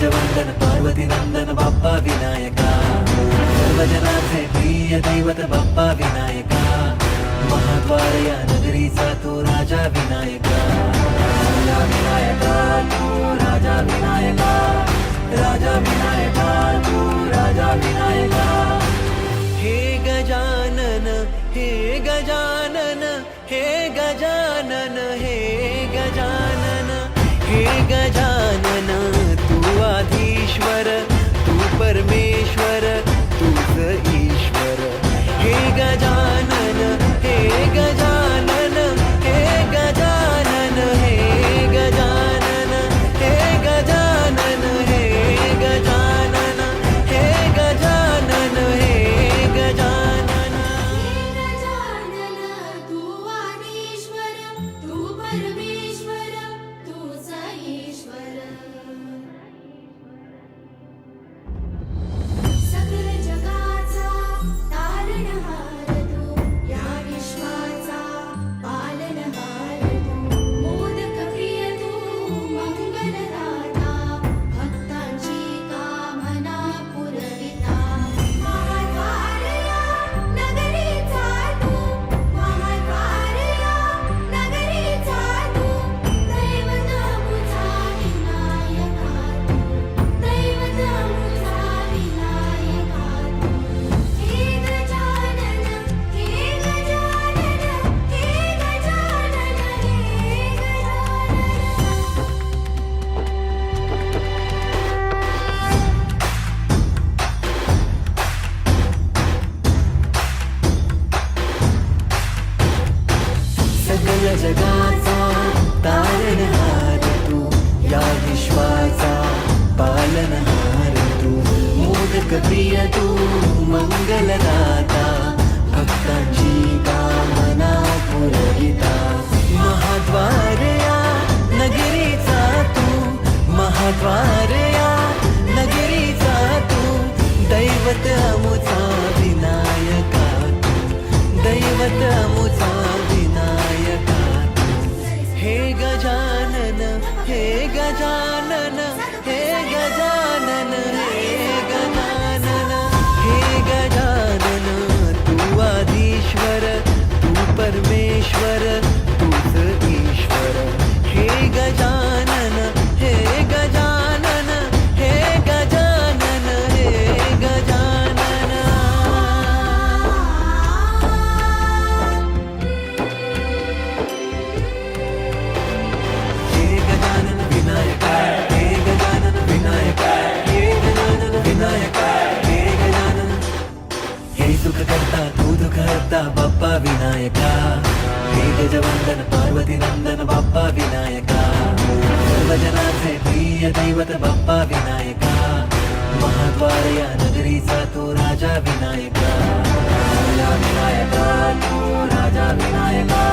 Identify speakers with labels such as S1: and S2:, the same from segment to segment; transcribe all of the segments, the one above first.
S1: गजवंदन पार्वती नंदन बाप्पा विनायका, सर्वजनाचे प्रिय दैवत बाप्पा विनायका, महाद्वार या नगरीचा तू राजा विनायका, राजा विनायका तू राजा विनायका, राजा विनायका तू राजा विनायका. हे गजानन हे गजानन हे गजानन हे गजानन हे गजानन, तू आधीश्वर तू परमेश्वर तूच ईश्वर. हे गजानन हे गजानन हे गजानन हे गजानन हे गजानन हे गजानन हे गजानन हे गजानन.
S2: तू आदिश्वर तू परमेश्वर तूच ईश्वर. सकल जगाचा तारणहार तू, या विश्वाचा पालनहार तू, मोदक प्रिय तू मंगलदाता, भक्तांची कामना पुरविता. महाद्वार या नगरीचा तू, महाद्वार या नगरीचा तू, दैवत मुझा विनायका तू, दैवत मुझा विनायका तू. हे गजानन हे गजानन हे गजानन हे गजानन.
S1: सकल जगाचा तारणहार तू, या विश्वाचा पालनहार तू, मोदक प्रिय तू मंगलदाता, भक्तांची कामना पुरविता. महाद्वार या नगरीचा तू, महाद्वार या नगरीचा तू, दैवत अमुचा विनायका तू, दैवत अमुचा विनायका तू. हे गजानन हे गजानन हे गजानन हे गजानन हे गजानन, तू आधीश्वर तू परमेश्वर तूच ईश्वर. हे गजानन हे गजानन हे गजानन हे गजानन. हे गजानन विनायका हे गजानन विनायका हे गजानन विनायका हे गजानन. हे सुख करता तू दुःख हरता बाप्पा विनायका, हे गजवंदन पार्वती नंदन बाप्पा विनायका, सर्वजनाचे प्रिय दैवत बाप्पा विनायका, महाद्वार या नगरीचा तू राजा विनायका, राजा विनायका तू राजा विनायका,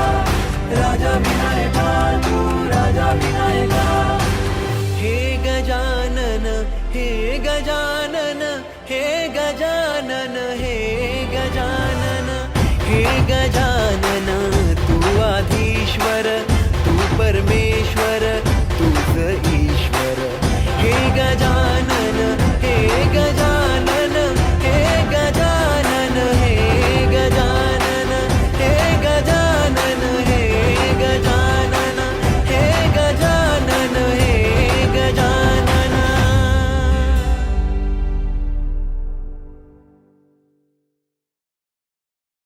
S1: राजा विनायका तू राजा विनायका. हे गजानन हे गजानन हे गजानन हे गजानन हे गजानन, तू आधीश्वर तू परमेश्वर